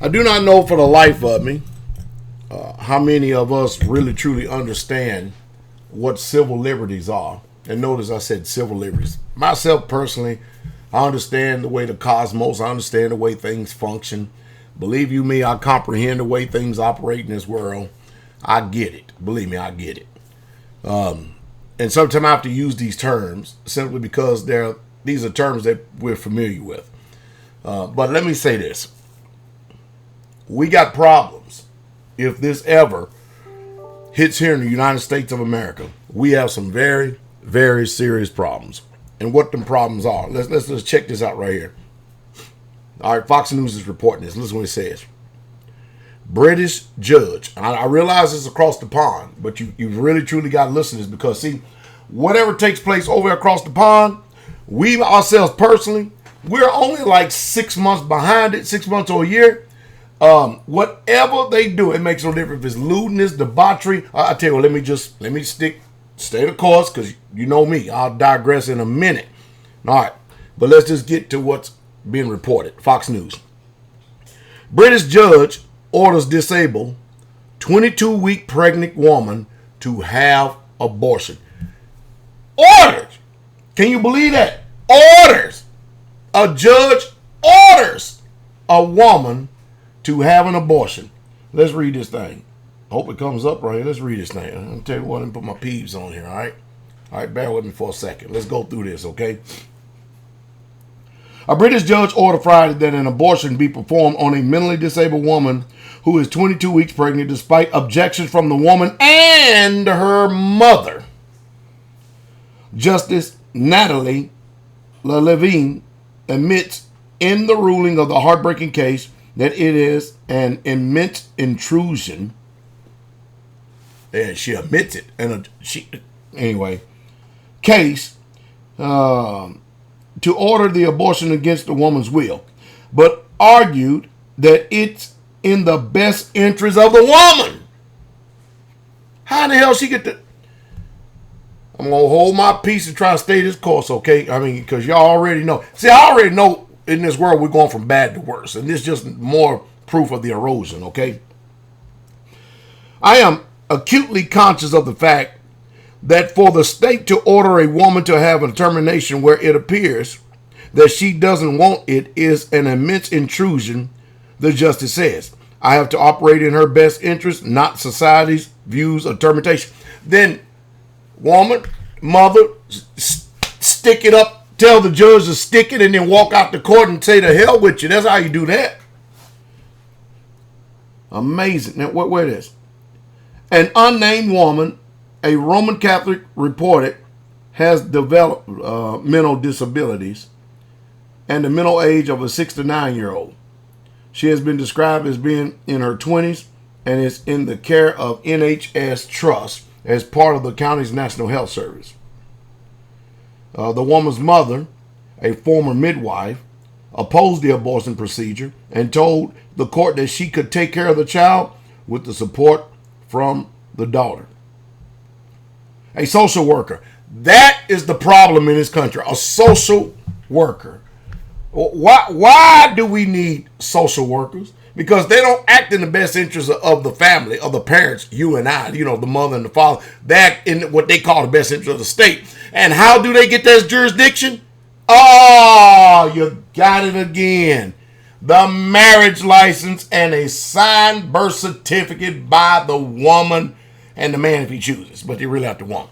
I do not know for the life of me how many of us really truly understand what civil liberties are. And notice I said civil liberties. Myself personally, I understand the way the cosmos, I understand the way things function. Believe you me, I comprehend the way things operate in this world. I get it. Believe me, I get it. And sometimes I have to use these terms simply because these are terms that we're familiar with. But let me say this. We got problems. If this ever hits here in the United States of America, we have some very, very serious problems. And what them problems are, let's check this out right here. All right, Fox News is reporting this. Listen to what it says. British judge. I realize it's across the pond, but you really truly got to listen to this because, see, whatever takes place over across the pond, we ourselves personally, we're only like 6 months behind it, 6 months or a year. Whatever they do, it makes no difference if it's lewdness, debauchery. I tell you what, let me stay the course because you know me. I'll digress in a minute. All right, but let's just get to what's being reported. Fox News. British judge orders disabled 22-week pregnant woman to have abortion. Orders. Can you believe that? Orders. A judge orders a woman to have an abortion. Let's read this thing. Hope it comes up right here. Let's read this thing. I'll tell you what, let me put my peeves on here, all right? All right, bear with me for a second. Let's go through this, okay? A British judge ordered Friday that an abortion be performed on a mentally disabled woman who is 22 weeks pregnant despite objections from the woman and her mother. Justice Natalie Levine admits in the ruling of the heartbreaking case that it is an immense intrusion. And she admits it. Case to order the abortion against the woman's will, but argued that it's in the best interest of the woman. How in the hell she get the... I'm going to hold my peace and try to stay this course, okay? I mean, because y'all already know. See, I already know in this world we're going from bad to worse, and this is just more proof of the erosion, okay? I am acutely conscious of the fact that for the state to order a woman to have a termination where it appears that she doesn't want it is an immense intrusion, the justice says. I have to operate in her best interest, not society's views of termination. Then, woman, mother, stick it up, tell the judge to stick it, and then walk out the court and say, the hell with you. That's how you do that. Amazing. Now, where it is. An unnamed woman, a Roman Catholic, reported has developed mental disabilities and the mental age of a 6 to 9-year-old. She has been described as being in her 20s and is in the care of NHS Trust as part of the county's National Health Service. The woman's mother, a former midwife, opposed the abortion procedure and told the court that she could take care of the child with the support from the daughter. A social worker. That is the problem in this country. A social worker. Why do we need social workers? Because they don't act in the best interest of the family, of the parents, you and I, the mother and the father. They act in what they call the best interest of the state. And how do they get that jurisdiction? Oh, you got it again. The marriage license and a signed birth certificate by the woman and the man if he chooses, but they really have to want.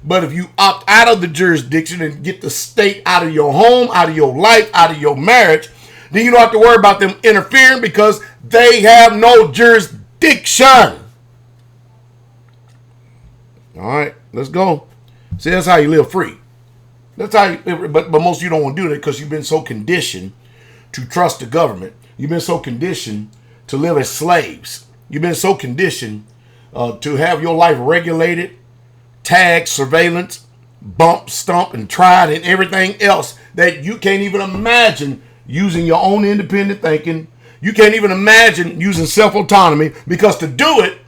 But if you opt out of the jurisdiction and get the state out of your home, out of your life, out of your marriage, then you don't have to worry about them interfering because they have no jurisdiction. All right, let's go. See, that's how you live free. That's how you, but most of you don't want to do that because you've been so conditioned to trust the government. You've been so conditioned to live as slaves. You've been so conditioned to have your life regulated, tagged, surveillance, bumped, stumped, and tried, and everything else that you can't even imagine using your own independent thinking. You can't even imagine using self-autonomy because to do it,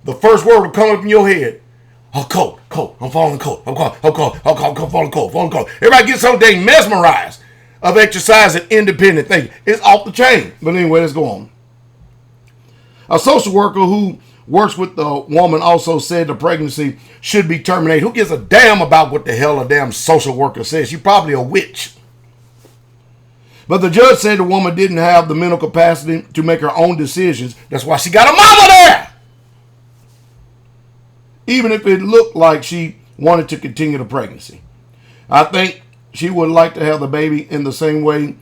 the first word will come up in your head. Oh, cold. I'm falling cold. I'm falling cold. Everybody gets so dang mesmerized of exercising independent thinking. It's off the chain. But anyway, let's go on. A social worker who works with the woman also said the pregnancy should be terminated. Who gives a damn about what the hell a damn social worker says? She's probably a witch. But the judge said the woman didn't have the mental capacity to make her own decisions. That's why she got a mama there. Even if it looked like she wanted to continue the pregnancy. I think she would like to have the baby in the same way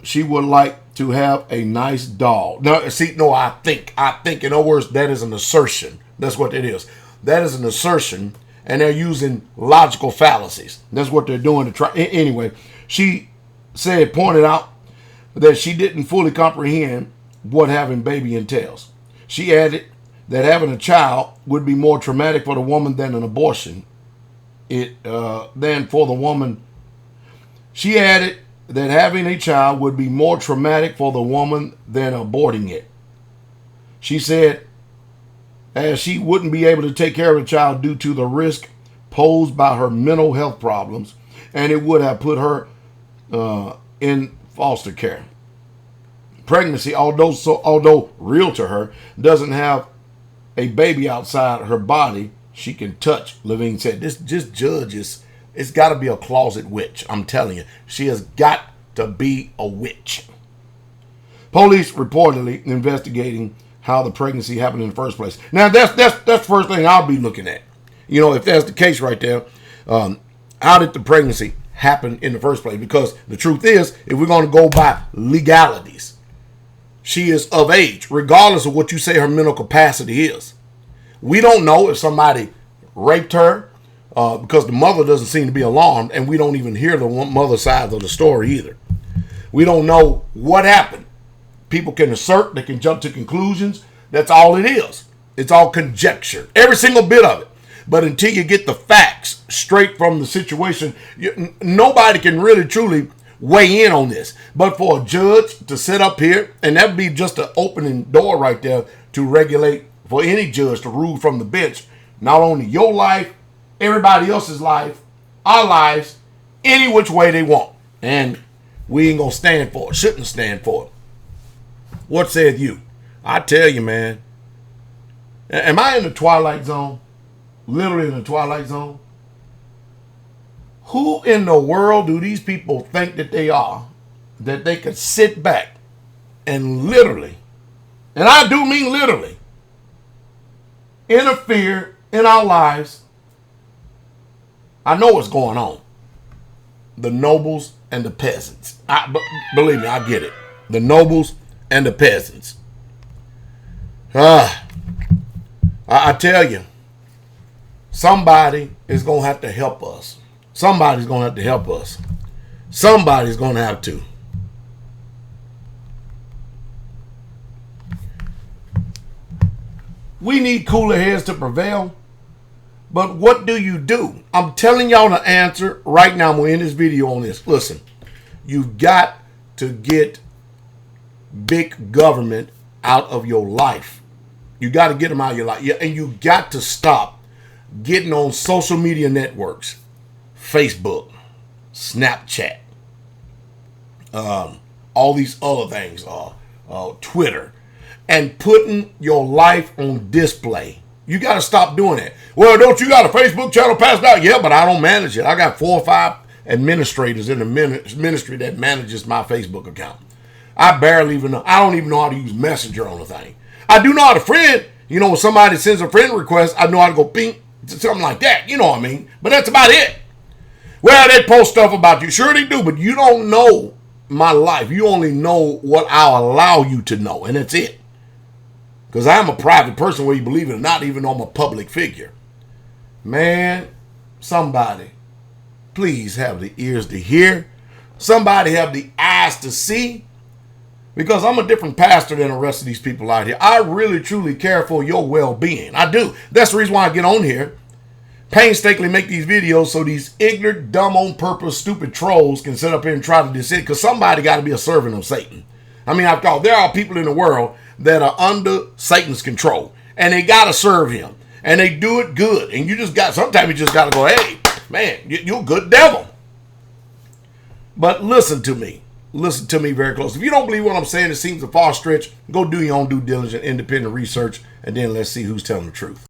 she would like to have a nice doll. No, see, no, I think. In other words, that is an assertion. That's what it is. That is an assertion, and they're using logical fallacies. That's what they're doing to try. Anyway, she pointed out that she didn't fully comprehend what having baby entails. She added that having a child would be more traumatic for the woman than an abortion. Than for the woman. She added that having a child would be more traumatic for the woman than aborting it. She said, as she wouldn't be able to take care of the child due to the risk posed by her mental health problems, and it would have put her in foster care. Pregnancy, although real to her, doesn't have a baby outside her body she can touch. Levine said, this judge it's got to be a closet witch. I'm telling you, she has got to be a witch. Police reportedly investigating how the pregnancy happened in the first place. Now that's the first thing I'll be looking at. You know, if that's the case right there, how did the pregnancy happen in the first place? Because the truth is, if we're going to go by legalities, she is of age, regardless of what you say her mental capacity is. We don't know if somebody raped her because the mother doesn't seem to be alarmed, and we don't even hear the mother's side of the story either. We don't know what happened. People can assert, they can jump to conclusions. That's all it is. It's all conjecture, every single bit of it. But until you get the facts straight from the situation, nobody can really truly weigh in on this. But for a judge to sit up here, and that'd be just an opening door right there to regulate, for any judge to rule from the bench, not only your life, everybody else's life, our lives, any which way they want. And we ain't going to stand for it, shouldn't stand for it. What said you? I tell you, man. Am I in the twilight zone? Literally in the twilight zone? Who in the world do these people think that they are, that they could sit back and literally, and I do mean literally, interfere in our lives? I know what's going on. The nobles and the peasants. Believe me, I get it. The nobles and the peasants. I tell you, somebody is going to have to help us. Somebody's going to have to help us. Somebody's going to have to. We need cooler heads to prevail. But what do you do? I'm telling y'all the answer right now. We're in this video on this. Listen, you've got to get big government out of your life. You got to get them out of your life. Yeah, and you got to stop getting on social media networks, Facebook, Snapchat, all these other things, Twitter, and putting your life on display. You got to stop doing it. Well, don't you got a Facebook channel, Pastor Dowell? Yeah, but I don't manage it. I got 4 or 5 administrators in the ministry that manages my Facebook account. I barely even know. I don't even know how to use Messenger on the thing. I do know how to friend. You know, when somebody sends a friend request, I know how to go ping, something like that. You know what I mean? But that's about it. Well, they post stuff about you. Sure they do, but you don't know my life. You only know what I'll allow you to know, and that's it. Because I'm a private person, whether you believe it or not, even though I'm a public figure. Man, somebody, please have the ears to hear. Somebody have the eyes to see. Because I'm a different pastor than the rest of these people out here. I really, truly care for your well-being. I do. That's the reason why I get on here. Painstakingly make these videos so these ignorant, dumb, on purpose, stupid trolls can sit up here and try to decide. Because somebody got to be a servant of Satan. I mean, after all, there are people in the world that are under Satan's control. And they got to serve him. And they do it good. And sometimes you just got to go, hey, man, you're a good devil. But listen to me. listen to me very close. If you don't believe what I'm saying, it seems a far stretch, go do your own due diligence, independent research, and then let's see who's telling the truth.